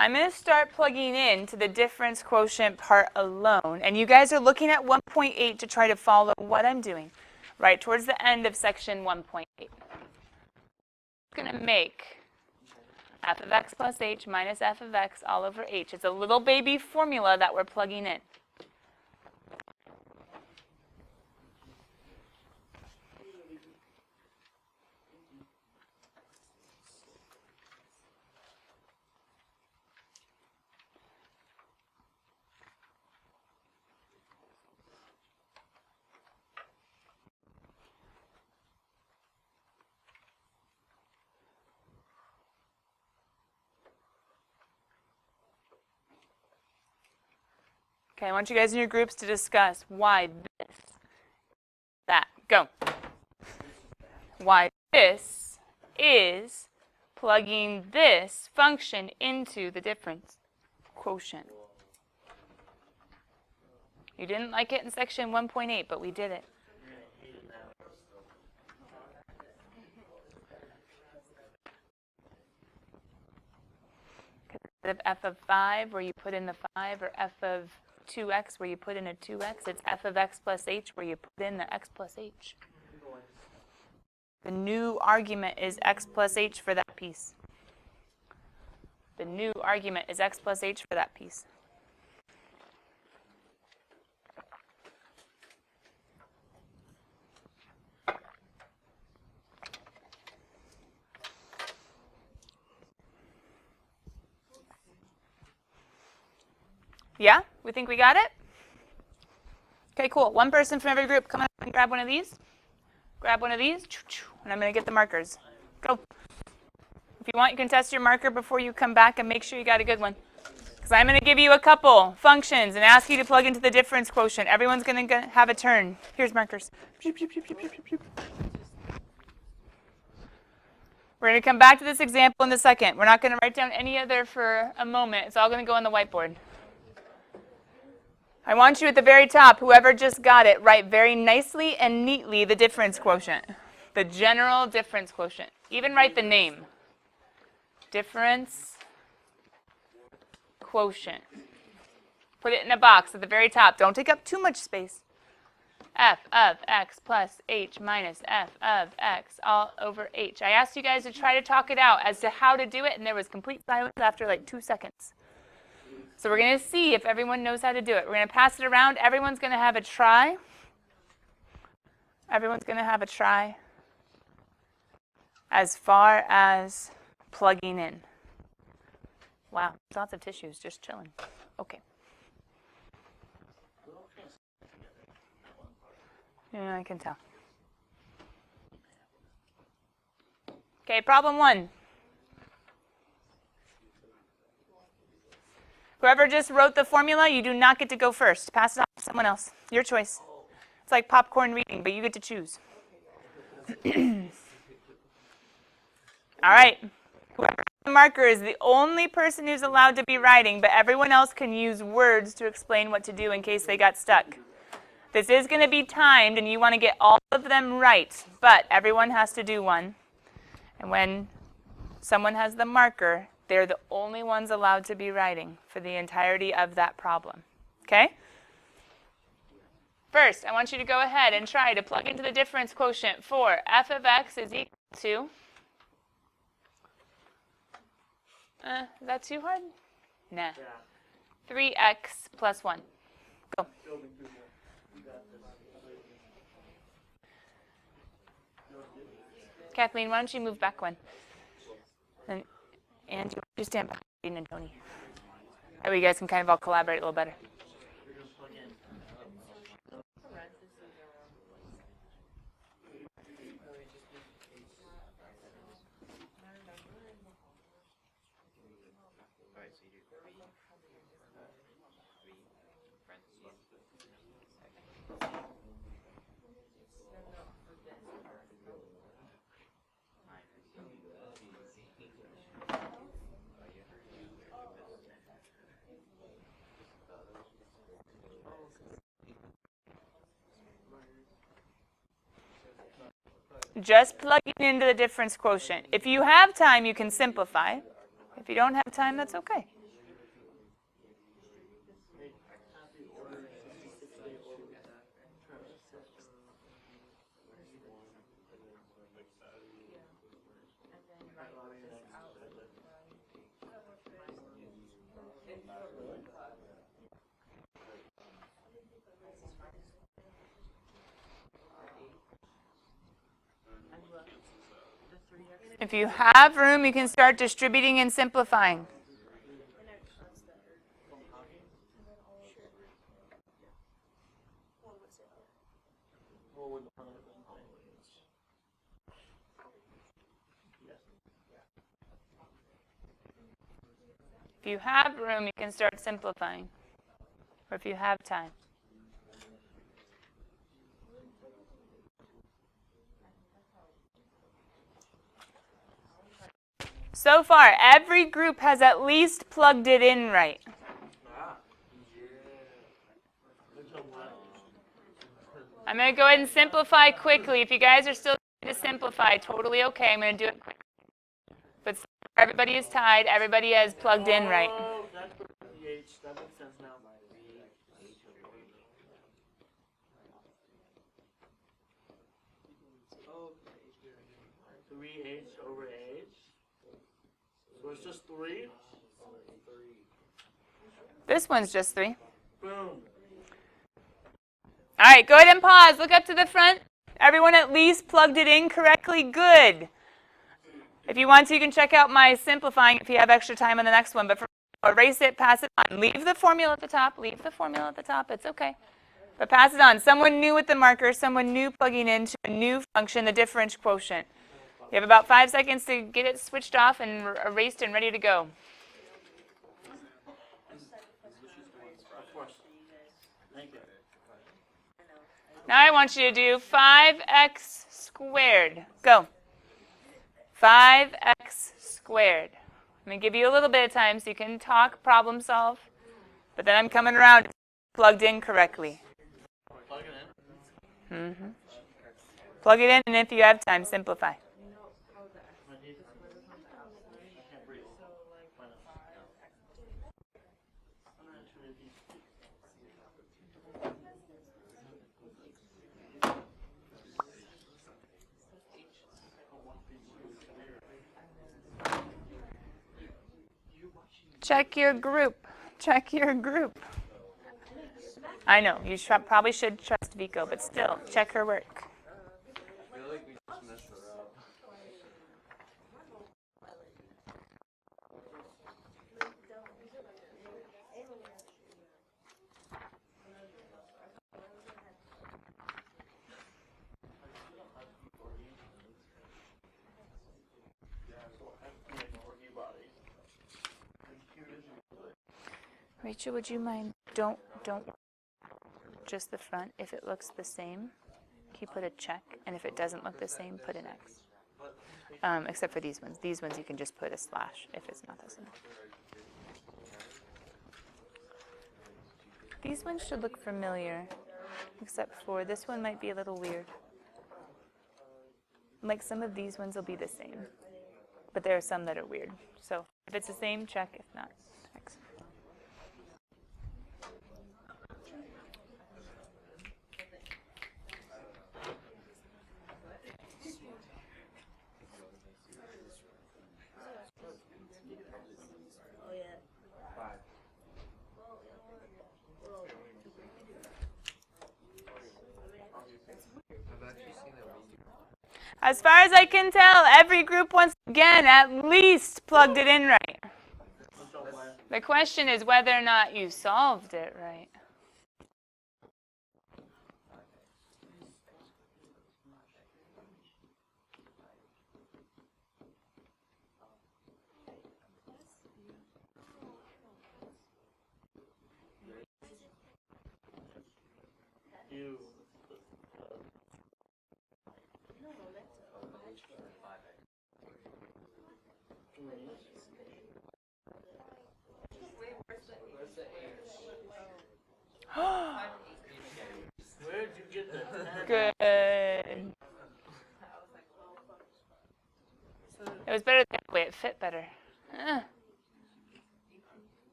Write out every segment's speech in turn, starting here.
I'm going to start plugging in to the difference quotient part alone. And you guys are looking at 1.8 to try to follow what I'm doing. Right towards the end of section 1.8. It's going to make f of x plus h minus f of x all over h. It's a little baby formula that we're plugging in. Okay, I want you guys in your groups to discuss why this, that. Go. Why this is plugging this function into the difference quotient. You didn't like it in section 1.8, but we did it. Instead of f of 5 where you put in the 5, or f of 2x where you put in a 2x, it's f of x plus h where you put in the x plus h. The new argument is x plus h for that piece. The new argument is x plus h for that piece. Yeah? We think we got it? Okay, cool. One person from every group, come up and grab one of these. Grab one of these, and I'm going to get the markers. Go. If you want, you can test your marker before you come back and make sure you got a good one. Because I'm going to give you a couple functions and ask you to plug into the difference quotient. Everyone's going to have a turn. Here's markers. We're going to come back to this example in a second. We're not going to write down any other for a moment. It's all going to go on the whiteboard. I want you at the very top, whoever just got it, write very nicely and neatly the difference quotient, the general difference quotient. Even write the name. Difference quotient. Put it in a box at the very top. Don't take up too much space. F of x plus h minus f of x all over h. I asked you guys to try to talk it out as to how to do it, and there was complete silence after like 2 seconds. So we're going to see if everyone knows how to do it. We're going to pass it around. Everyone's going to have a try. Everyone's going to have a try as far as plugging in. Wow, lots of tissues just chilling. Okay. Yeah, I can tell. Okay, problem 1. Whoever just wrote the formula, you do not get to go first. Pass it off to someone else. Your choice. It's like popcorn reading, but you get to choose. All right. Whoever has the marker is the only person who's allowed to be writing, but everyone else can use words to explain what to do in case they got stuck. This is going to be timed, and you want to get all of them right, but everyone has to do one. And when someone has the marker, they're the only ones allowed to be writing for the entirety of that problem. Okay? First, I want you to go ahead and try to plug into the difference quotient for f of x is equal to... is that too hard? Nah. 3x plus 1. Go. Kathleen, why don't you move back one? And you stand behind Aiden and Tony. That way you guys can kind of all collaborate a little better. Just plugging into the difference quotient. If you have time, you can simplify. If you don't have time, that's okay. If you have room, you can start distributing and simplifying. If you have room, you can start simplifying, or if you have time. So far, every group has at least plugged it in right. I'm going to go ahead and simplify quickly. If you guys are still trying to simplify, totally okay. I'm going to do it quickly. But so far, everybody is tied. Everybody has plugged in right. That makes sense now. 3h over h. So it's just 3. This one's just 3. Boom. All right, go ahead and pause. Look up to the front. Everyone at least plugged it in correctly. Good. If you want to, you can check out my simplifying if you have extra time on the next one. But erase it, pass it on. Leave the formula at the top. Leave the formula at the top. It's okay. But pass it on. Someone new with the marker, someone new plugging into a new function, the differential quotient. You have about 5 seconds to get it switched off and erased and ready to go. Now I want you to do 5x squared. Go. 5x squared. I'm going to give you a little bit of time so you can talk, problem solve. But then I'm coming around plugged in correctly. Plug it in. Plug it in, and if you have time, simplify. Check your group. Check your group. I know, you probably should trust Vico, but still, check her work. I feel like we just messed her up. Rachel, would you mind? Don't just the front. If it looks the same, can you put a check? And if it doesn't look the same, put an X. Except for these ones. These ones you can just put a slash if it's not the same. These ones should look familiar, except for this one might be a little weird. Like some of these ones will be the same, but there are some that are weird. So if it's the same, check. If not, X. As far as I can tell, every group once again at least plugged it in right. The question is whether or not you solved it right. Where'd you get that? Good. It was better that way. It fit better.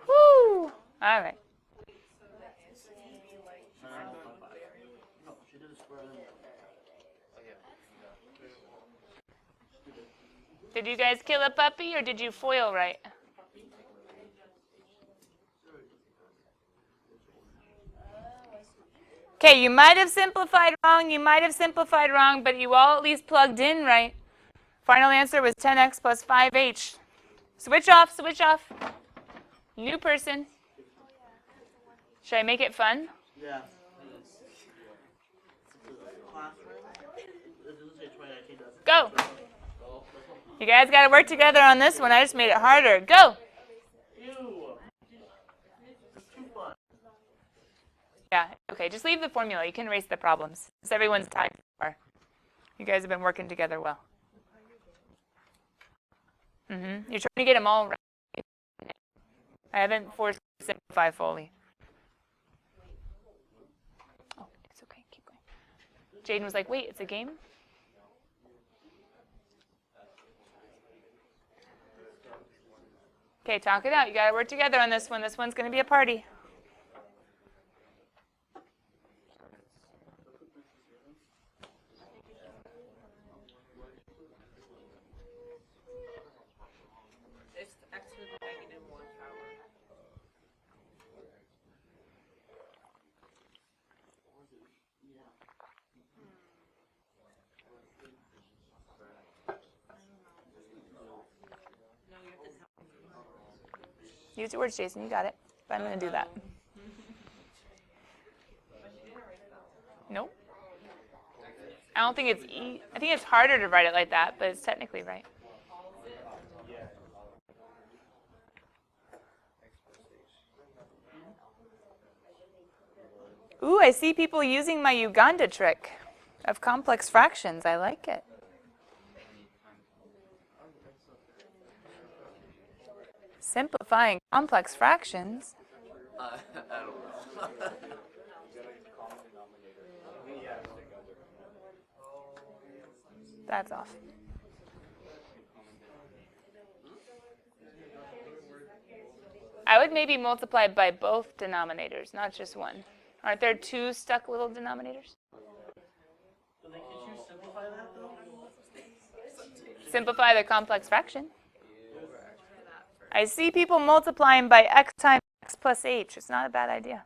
Woo! All right. Did you guys kill a puppy or did you foil right? Okay, you might have simplified wrong, but you all at least plugged in right. Final answer was 10x plus 5h. Switch off, switch off. New person. Should I make it fun? Yeah. Classroom. It doesn't say 2019, does it? Go. You guys got to work together on this one. I just made it harder. Go. Ew. It's too fun. Yeah, okay, just leave the formula. You can erase the problems. It's everyone's time so far. You guys have been working together well. You're trying to get them all right. I haven't forced you to simplify fully. Oh, it's okay. Keep going. Jaden was like, wait, it's a game? Okay, talk it out. You got to work together on this one. This one's going to be a party. It's x to the negative 1 power. No, you have to tell me. Use your words, Jason. You got it. But I'm going to do that. Nope. I don't think it's I think it's harder to write it like that, but it's technically right. Ooh, I see people using my Uganda trick of complex fractions. I like it. Simplifying complex fractions. I don't know. That's off. I would maybe multiply by both denominators, not just one. Aren't there two stuck little denominators? So they could you simplify that though? Simplify the complex fraction. I see people multiplying by x times x plus h. It's not a bad idea.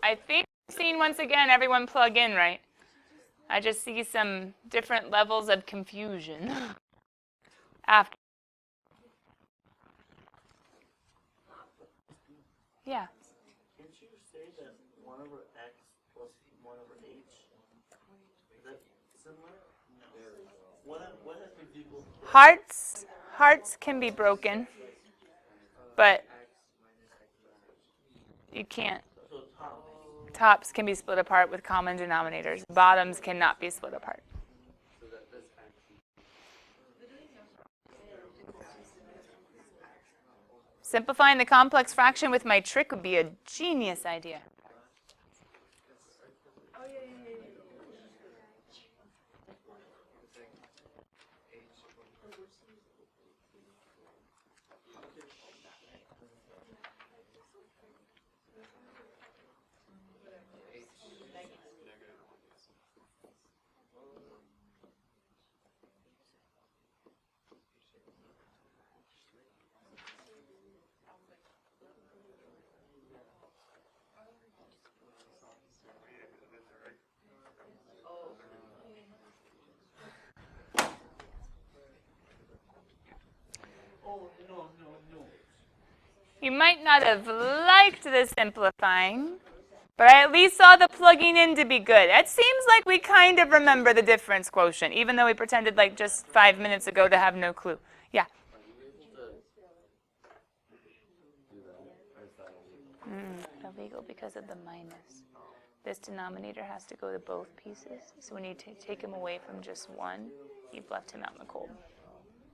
I think I've seen once again everyone plug in, right? I just see some different levels of confusion after. Yeah. Can't you say that 1 over x plus 1 over h? Is that similar? No. What has to do with Hearts can be broken, but you can't. so Tops can be split apart with common denominators. Bottoms cannot be split apart. Simplifying the complex fraction with my trick would be a genius idea. You might not have liked the simplifying, but I at least saw the plugging in to be good. It seems like we kind of remember the difference quotient, even though we pretended like just 5 minutes ago to have no clue. Yeah? Illegal because of the minus. This denominator has to go to both pieces, so when you take him away from just one, you've left him out in the cold.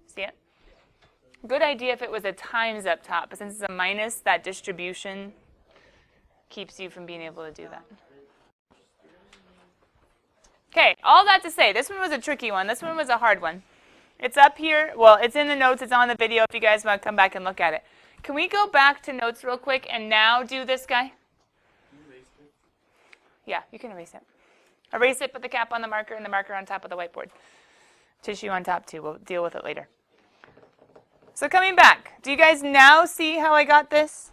See it? Good idea if it was a times up top, but since it's a minus, that distribution keeps you from being able to do that. Okay, all that to say, this one was a tricky one. This one was a hard one. It's up here. Well, it's in the notes. It's on the video if you guys want to come back and look at it. Can we go back to notes real quick and now do this guy? Yeah, you can erase it. Erase it, put the cap on the marker, and the marker on top of the whiteboard. Tissue on top, too. We'll deal with it later. So coming back, do you guys now see how I got this?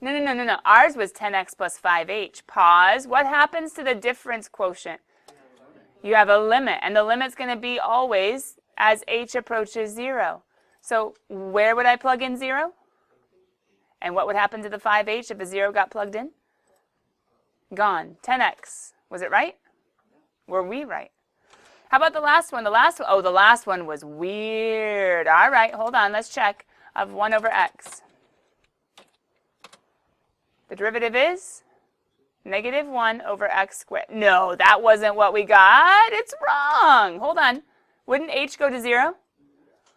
No. Ours was 10x plus 5h. Pause. What happens to the difference quotient? You have a limit, and the limit's going to be always as h approaches 0. So where would I plug in 0? And what would happen to the 5h if a 0 got plugged in? Gone. 10x. Was it right? Were we right? How about the last one? The last one was weird. All right, hold on. Let's check. Of 1 over x. The derivative is negative 1 over x squared. No, that wasn't what we got. It's wrong. Hold on. Wouldn't h go to 0?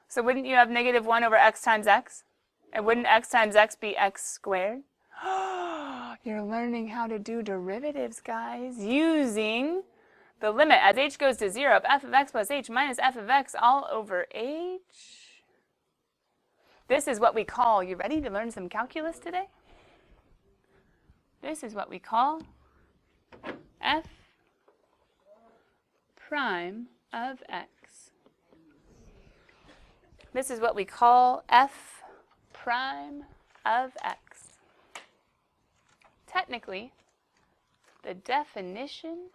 So wouldn't you have negative 1 over x times x? And wouldn't x times x be x squared? You're learning how to do derivatives, guys, using the limit as h goes to 0 of f of x plus h minus f of x all over h. This is what we call, you ready to learn some calculus today? This is what we call f prime of x. This is what we call f prime of x. Technically, the definition,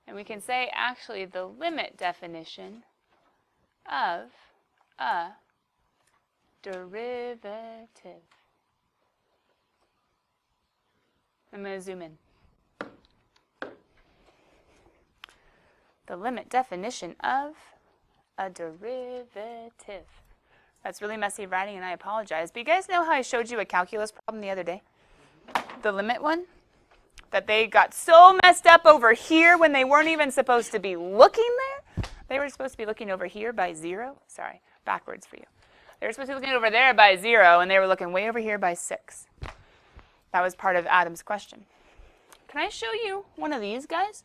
and we can say actually the limit definition of a derivative. I'm going to zoom in. The limit definition of a derivative. That's really messy writing, and I apologize. But you guys know how I showed you a calculus problem the other day? The limit one? That they got so messed up over here when they weren't even supposed to be looking there. They were supposed to be looking over here by 0. Sorry, backwards for you. They were supposed to be looking over there by 0, and they were looking way over here by 6. That was part of Adam's question. Can I show you one of these, guys?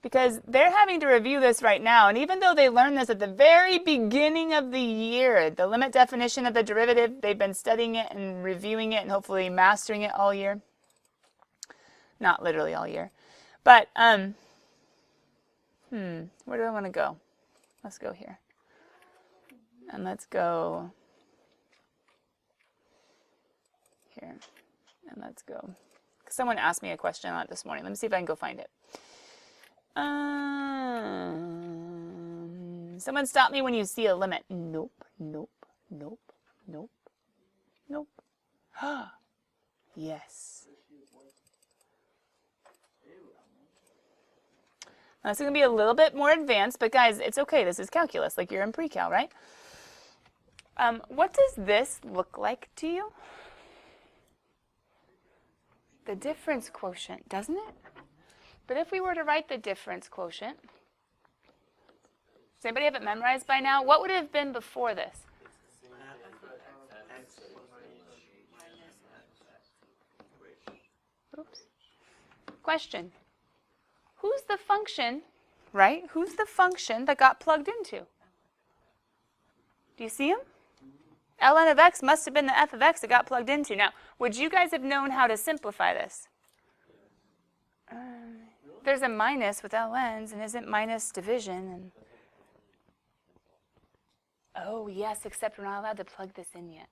Because they're having to review this right now, and even though they learned this at the very beginning of the year, the limit definition of the derivative, they've been studying it and reviewing it and hopefully mastering it all year. Not literally all year. But, where do I want to go? Let's go here. And let's go here. And let's go. Someone asked me a question on it this morning. Let me see if I can go find it. Someone stop me when you see a limit. Nope. Yes. Now, this is going to be a little bit more advanced, but guys, it's okay. This is calculus, like you're in pre-cal, right? What does this look like to you? The difference quotient, doesn't it? But if we were to write the difference quotient, does anybody have it memorized by now? What would it have been before this? Oops. Question. Who's the function, right? Who's the function that got plugged into? Do you see him? ln of x must have been the f of x that got plugged into. Now, would you guys have known how to simplify this? There's a minus with ln's, and isn't minus division? And oh, yes, except we're not allowed to plug this in yet.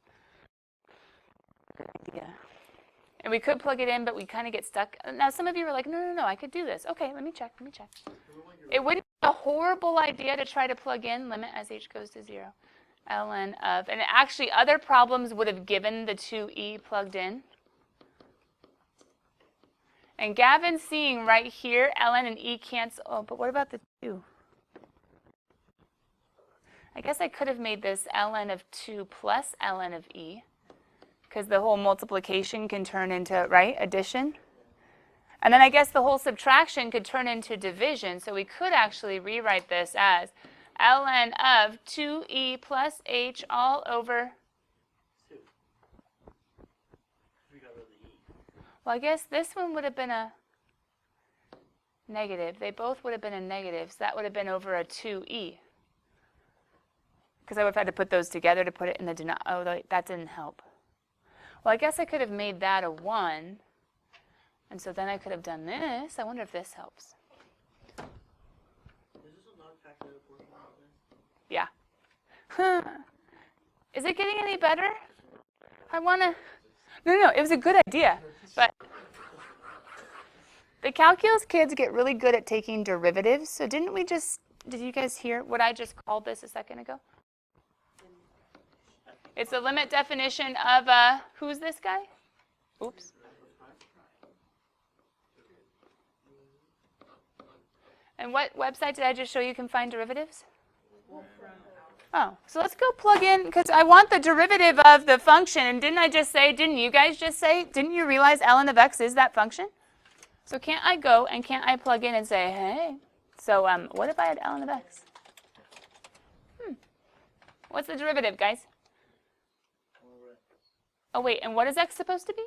Good idea. And we could plug it in, but we kind of get stuck. Now, some of you are like, no, I could do this. Okay, let me check. It wouldn't be a horrible idea to try to plug in limit as h goes to 0. ln of, and actually other problems would have given the 2e plugged in. And Gavin's seeing right here, ln and e cancel. Oh, but what about the 2? I guess I could have made this ln of 2 plus ln of e, because the whole multiplication can turn into, right, addition. And then I guess the whole subtraction could turn into division, so we could actually rewrite this as ln of 2e plus h all over 2. Well, I guess this one would have been a negative. They both would have been a negative, so that would have been over a 2e. Because I would have had to put those together to put it in the denominator. Oh, that didn't help. Well, I guess I could have made that a 1. And so then I could have done this. I wonder if this helps. Yeah. Is it getting any better? I want to, no, it was a good idea, but the calculus kids get really good at taking derivatives. So did you guys hear what I just called this a second ago? It's a limit definition of who's this guy? Oops. And what website did I just show you can find derivatives? Oh, so let's go plug in, because I want the derivative of the function. And didn't you guys just say, didn't you realize ln of x is that function? So can't I go and can't I plug in and say, hey, so what if I had ln of x? What's the derivative, guys? Oh, wait, and what is x supposed to be?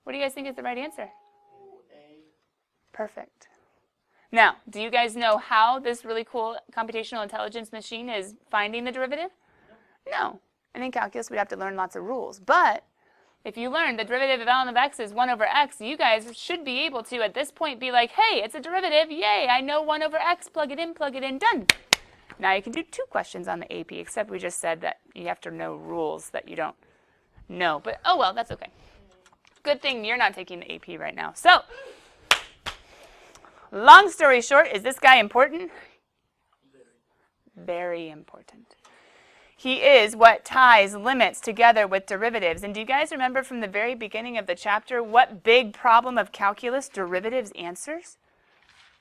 What do you guys think is the right answer? Perfect. Now, do you guys know how this really cool computational intelligence machine is finding the derivative? No. And in calculus, we'd have to learn lots of rules. But if you learn the derivative of ln of x is 1 over x, you guys should be able to, at this point, be like, hey, it's a derivative. Yay, I know 1 over x. Plug it in, done. Now you can do 2 questions on the AP, except we just said that you have to know rules that you don't know. But, oh, well, that's OK. Good thing you're not taking the AP right now. So, long story short, is this guy important? Very important. He is what ties limits together with derivatives. And do you guys remember from the very beginning of the chapter what big problem of calculus derivatives answers?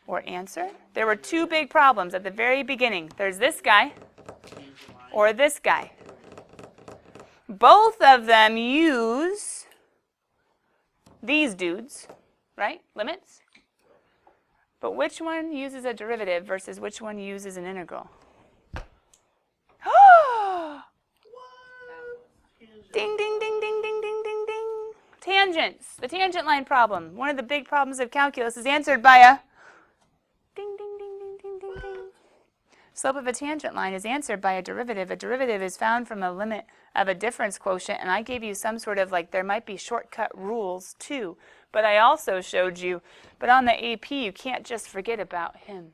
Or answer? There were 2 big problems at the very beginning. There's this guy or this guy. Both of them use these dudes, right? Limits. But which one uses a derivative versus which one uses an integral? Ding, ding, ding, ding, ding, ding, ding, ding. Tangents. The tangent line problem. One of the big problems of calculus is answered by a ding, ding, ding, ding, ding, ding, ding. Slope of a tangent line is answered by a derivative. A derivative is found from a limit of a difference quotient. And I gave you some sort of there might be shortcut rules too. But I also showed you, but on the AP, you can't just forget about him.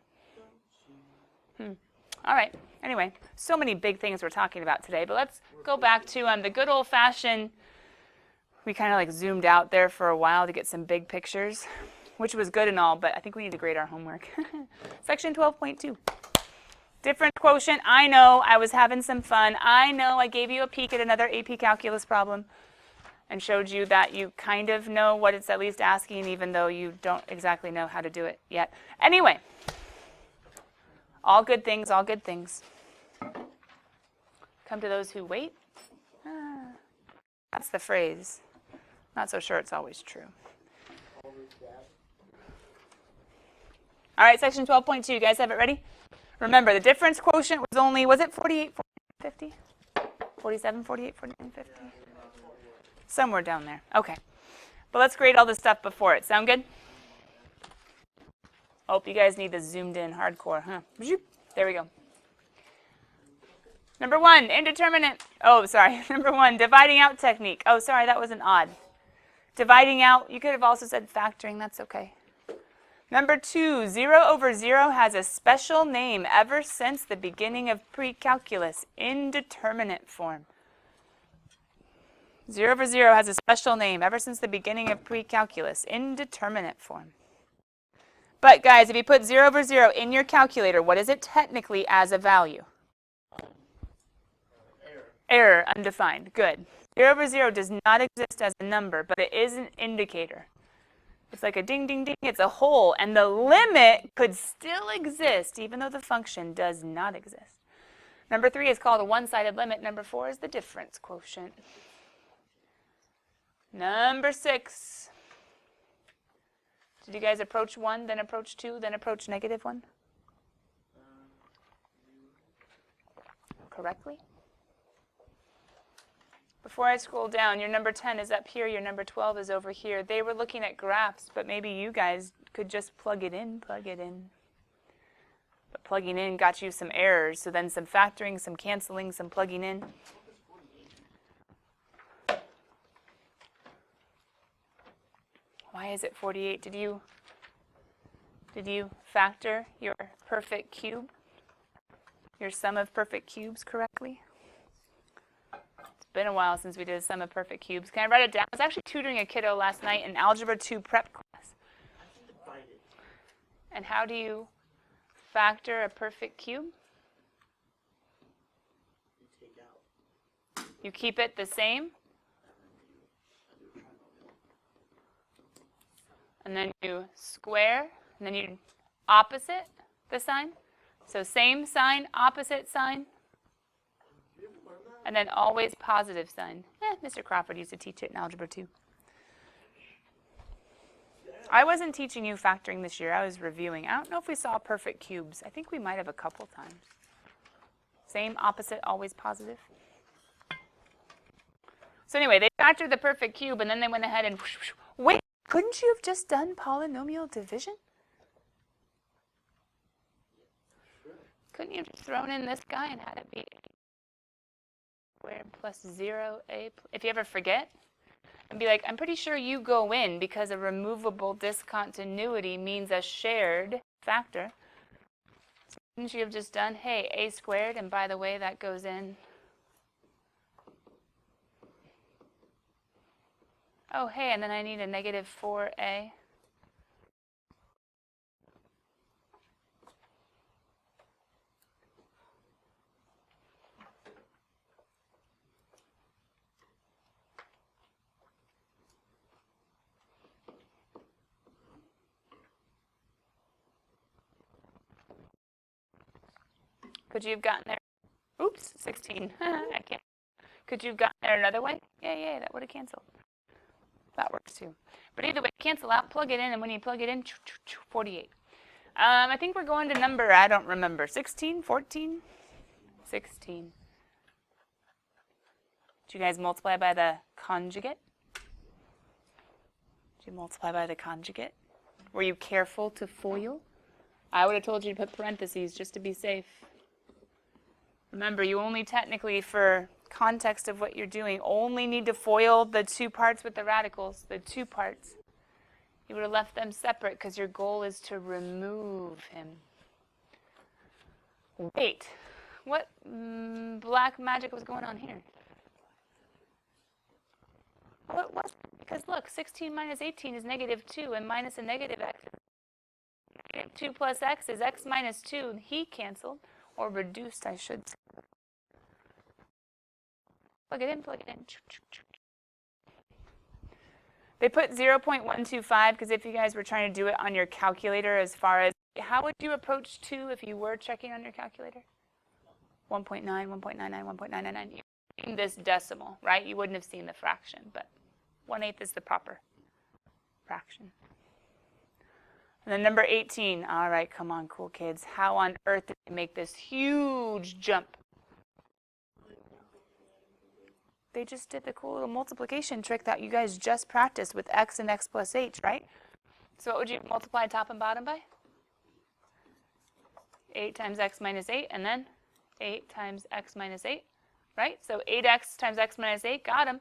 All right. Anyway, so many big things we're talking about today. But let's go back to the good old-fashioned, we kind of zoomed out there for a while to get some big pictures, which was good and all, but I think we need to grade our homework. Section 12.2. Difference quotient. I know I was having some fun. I know I gave you a peek at another AP calculus problem and showed you that you kind of know what it's at least asking, even though you don't exactly know how to do it yet. Anyway, all good things, all good things. Come to those who wait. That's the phrase. Not so sure it's always true. All right, section 12.2. You guys have it ready? Remember, the difference quotient was only, was it 48, 49, 50? 47, 48, 49, 50? Somewhere down there. Okay. But let's grade all this stuff before it. Sound good? Hope you guys need the zoomed in hardcore, huh? There we go. Number 1, indeterminate. Oh, sorry. Number 1, dividing out technique. Oh, sorry, that was an odd. Dividing out, you could have also said factoring. That's okay. Number 2, 0 over 0 has a special name ever since the beginning of pre-calculus, indeterminate form. 0 over 0 has a special name ever since the beginning of pre-calculus, indeterminate form. But guys, if you put 0 over 0 in your calculator, what is it technically as a value? Error, undefined. Good. 0 over 0 does not exist as a number, but it is an indicator. It's like a ding, ding, ding. It's a hole, and the limit could still exist, even though the function does not exist. Number 3 is called a one-sided limit. Number 4 is the difference quotient. Number 6. Did you guys approach 1, then approach 2, then approach -1? Correctly? Before I scroll down, your number 10 is up here, your number 12 is over here. They were looking at graphs, but maybe you guys could just plug it in. But plugging in got you some errors, so then some factoring, some canceling, some plugging in. Why is it 48? Did you factor your perfect cube? Your sum of perfect cubes correctly? been a while since we did a sum of perfect cubes. Can I write it down? I was actually tutoring a kiddo last night in Algebra 2 prep class. And how do you factor a perfect cube? You keep it the same. And then you square, and then you opposite the sign. So same sign, opposite sign. And then always positive sign. Mr. Crawford used to teach it in Algebra 2. I wasn't teaching you factoring this year. I was reviewing. I don't know if we saw perfect cubes. I think we might have a couple times. Same, opposite, always positive. So anyway, they factored the perfect cube, and then they went ahead and wait, couldn't you have just done polynomial division? Couldn't you have just thrown in this guy and had it be squared plus 0a? If you ever forget, and be like, I'm pretty sure you go in because a removable discontinuity means a shared factor. So couldn't you have just done, hey, a squared, and by the way, that goes in. Oh, hey, and then I need a negative 4a. Could you have gotten there? Oops, 16. I can't. Could you have gotten there another way? Yeah, that would have canceled. That works too. But either way, cancel out, plug it in, and when you plug it in, 48. I think we're going to number, I don't remember, 16, 14? 16. Did you guys multiply by the conjugate? Did you multiply by the conjugate? Were you careful to FOIL? I would have told you to put parentheses just to be safe. Remember, you only technically, for context of what you're doing, only need to FOIL the two parts with the radicals, the two parts. You would have left them separate because your goal is to remove him. Wait, what black magic was going on here? What was it? Because look, 16 minus 18 is negative 2, and minus a negative x. Negative 2 plus x is x minus 2. He canceled, or reduced, I should say. Plug it in, plug it in. They put 0.125 because if you guys were trying to do it on your calculator, as far as how would you approach 2 if you were checking on your calculator? 1.9, 1.99, 1.999. In this decimal, right? You wouldn't have seen the fraction, but 1/8 is the proper fraction. And then number 18. All right, come on, cool kids. How on earth did they make this huge jump? They just did the cool little multiplication trick that you guys just practiced with x and x plus h, right? So what would you multiply top and bottom by? 8 times x minus 8, and then 8 times x minus 8, right? So 8x times x minus 8, got them.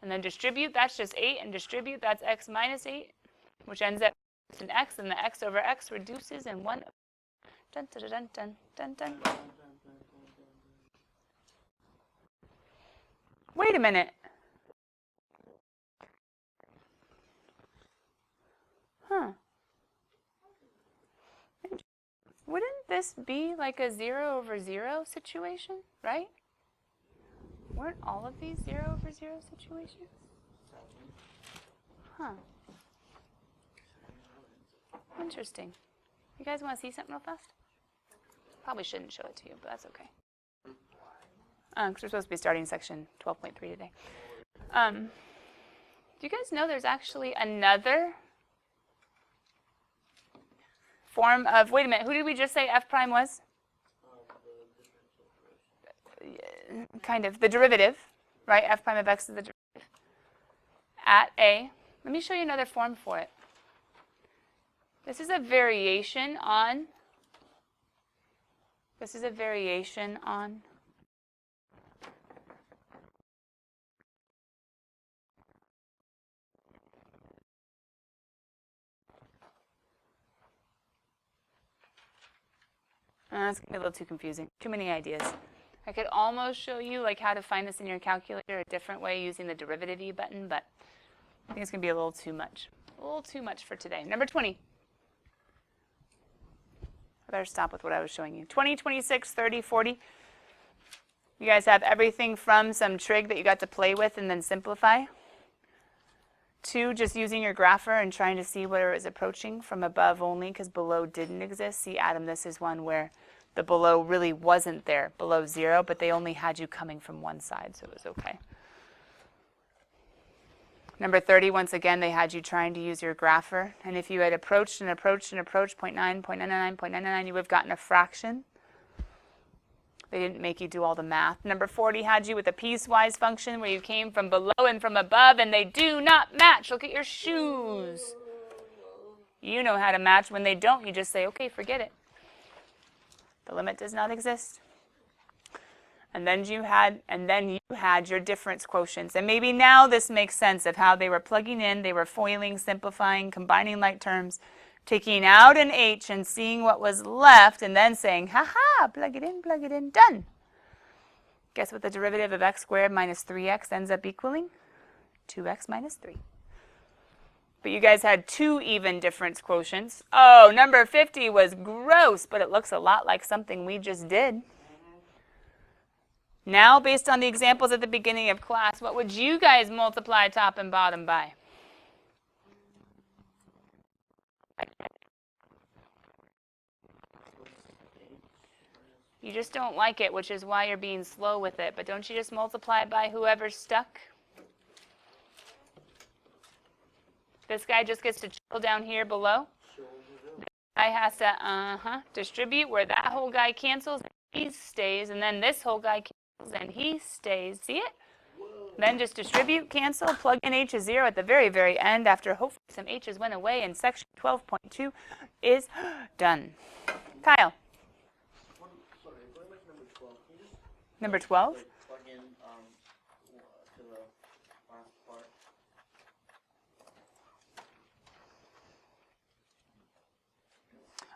And then distribute, that's just 8, and distribute, that's x minus 8, which ends up with an x, and the x over x reduces, and 1. Dun, dun, dun, dun, dun, dun. Wait a minute. Huh. Wouldn't this be like a 0 over 0 situation, right? Weren't all of these 0 over 0 situations? Huh. Interesting. You guys want to see something real fast? Probably shouldn't show it to you, but that's okay. Because we're supposed to be starting section 12.3 today. Do you guys know there's actually another form of, wait a minute, who did we just say f prime was? Kind of, the derivative, right? F prime of x is the derivative. At a, let me show you another form for it. This is a variation on, it's going to be a little too confusing. Too many ideas. I could almost show you like how to find this in your calculator a different way using the derivative E button, but I think it's going to be a little too much. A little too much for today. Number 20. I better stop with what I was showing you. 20, 26, 30, 40. You guys have everything from some trig that you got to play with and then simplify, to just using your grapher and trying to see where it was approaching from above only because below didn't exist. See, Adam, this is one where the below really wasn't there, below 0, but they only had you coming from one side, so it was okay. Number 30, once again, they had you trying to use your grapher, and if you had approached and approached and approached 0.9, 0.99, 0.99, you would have gotten a fraction. They didn't make you do all the math. Number 40 had you with a piecewise function where you came from below and from above, and they do not match. Look at your shoes. You know how to match. When they don't, you just say, okay, forget it. The limit does not exist. And then you had your difference quotients. And maybe now this makes sense of how they were plugging in, they were foiling, simplifying, combining like terms, taking out an h and seeing what was left, and then saying, ha-ha, plug it in, done. Guess what the derivative of x squared minus 3x ends up equaling? 2x minus 3. But you guys had 2 even difference quotients. Oh, number 50 was gross, but it looks a lot like something we just did. Now, based on the examples at the beginning of class, what would you guys multiply top and bottom by? You just don't like it, which is why you're being slow with it. But don't you just multiply by whoever's stuck? This guy just gets to chill down here below. This guy has to, distribute where that whole guy cancels and he stays, and then this whole guy cancels and he stays. See it? Then just distribute, cancel, plug in h is 0 at the very, very end after hopefully some h's went away, and section 12.2 is done. Kyle. Sorry, going back to number 12. Can you just Number 12? plug in to the last part?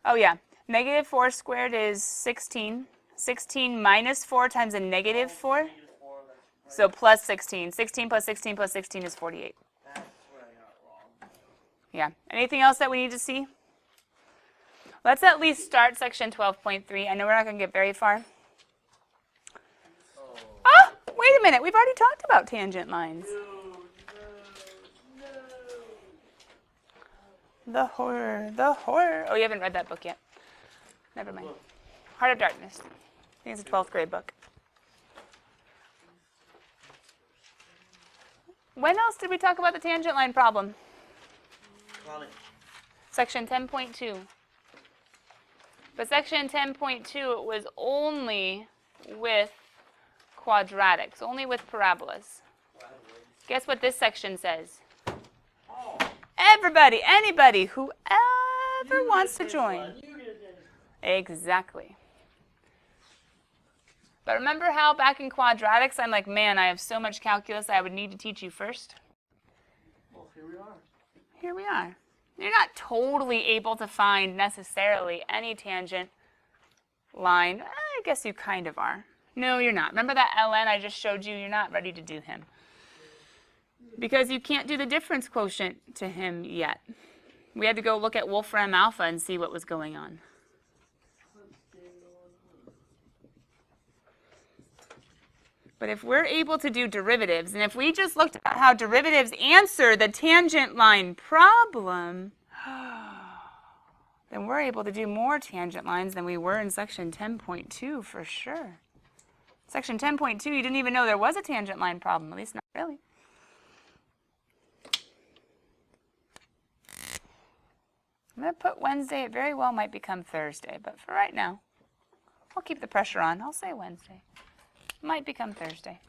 Oh, yeah. Negative 4 squared is 16. 16 minus 4 times a negative 4. So plus 16. 16 plus 16 plus 16 is 48. That's where I got it wrong. Yeah. Anything else that we need to see? Let's at least start section 12.3. I know we're not going to get very far. Oh, wait a minute. We've already talked about tangent lines. The horror, the horror. Oh, you haven't read that book yet. Never mind. Heart of Darkness. I think it's a 12th grade book. When else did we talk about the tangent line problem? Section 10.2. But section 10.2, it was only with quadratics, only with parabolas. Guess what this section says? Everybody, anybody, whoever wants to join. Exactly. But remember how back in quadratics, I'm like, man, I have so much calculus I would need to teach you first? Well, here we are. Here we are. You're not totally able to find necessarily any tangent line. I guess you kind of are. No, you're not. Remember that ln I just showed you? You're not ready to do him. Because you can't do the difference quotient to him yet. We had to go look at Wolfram alpha and see what was going on. But if we're able to do derivatives, and if we just looked at how derivatives answer the tangent line problem, then we're able to do more tangent lines than we were in section 10.2 for sure. Section 10.2, you didn't even know there was a tangent line problem, at least not really. I'm going to put Wednesday. It very well might become Thursday, but for right now, I'll keep the pressure on. I'll say Wednesday. Might become Thursday.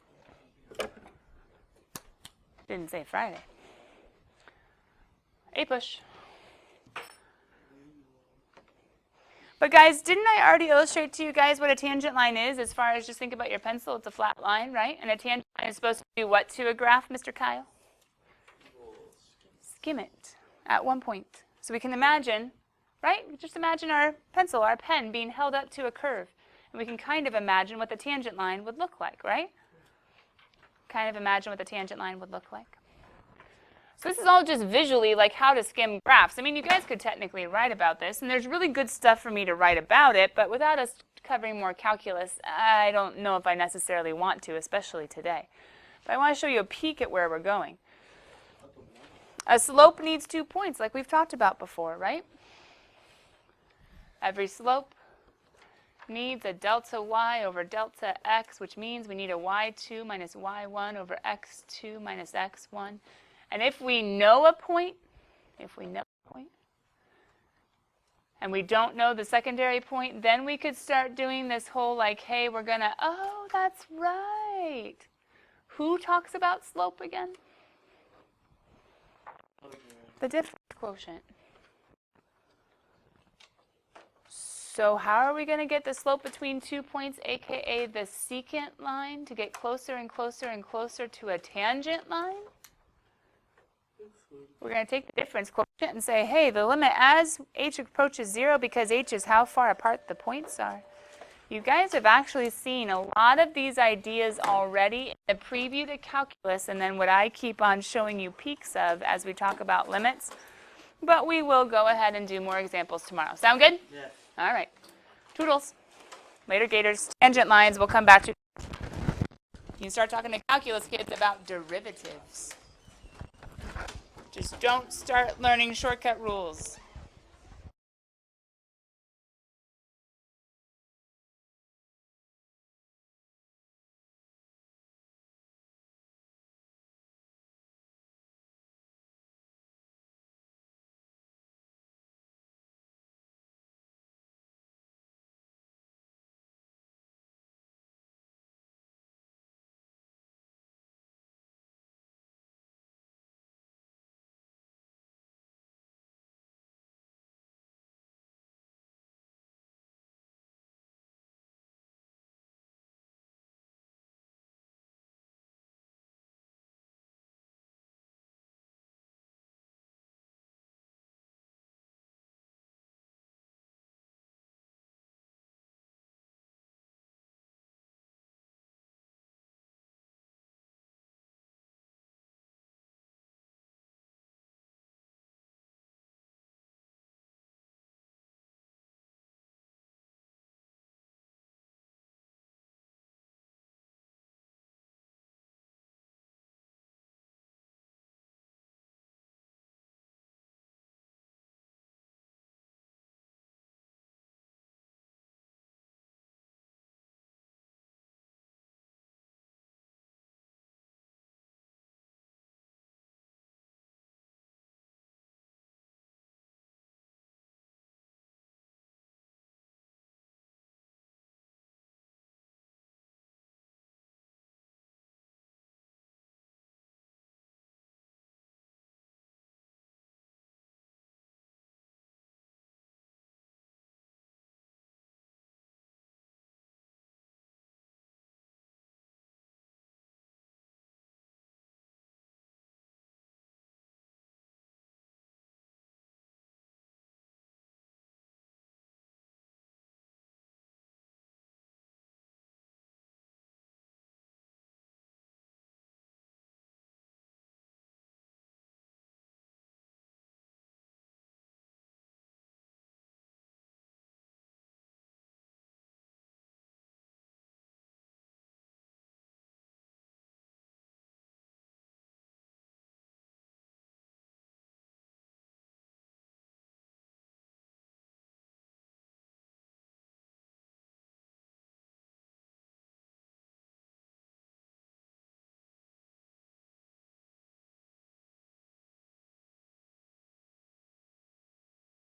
Didn't say Friday. A push. But guys, didn't I already illustrate to you guys what a tangent line is as far as just think about your pencil? It's a flat line, right? And a tangent line is supposed to do what to a graph, Mr. Kyle? Skim it at one point. So we can imagine, right? Just imagine our pencil, our pen being held up to a curve. And we can kind of imagine what the tangent line would look like, right? Kind of imagine what the tangent line would look like. So this is all just visually like how to skim graphs. I mean, you guys could technically write about this, and there's really good stuff for me to write about it, but without us covering more calculus, I don't know if I necessarily want to, especially today. But I want to show you a peek at where we're going. A slope needs 2 points, like we've talked about before, right? Every slope needs a delta y over delta x, which means we need a y2 minus y1 over x2 minus x1. And if we know a point, and we don't know the secondary point, then we could start doing this whole like, hey, we're going to, oh, that's right. Who talks about slope again? The difference quotient. So how are we going to get the slope between 2 points, aka the secant line, to get closer and closer and closer to a tangent line? We're going to take the difference quotient and say, hey, the limit as h approaches 0, because h is how far apart the points are. You guys have actually seen a lot of these ideas already in the preview to calculus, and then what I keep on showing you peeks of as we talk about limits. But we will go ahead and do more examples tomorrow. Sound good? Yeah. All right. Toodles. Later, Gators. Tangent lines we'll come back to. You can start talking to calculus kids about derivatives. Just don't start learning shortcut rules.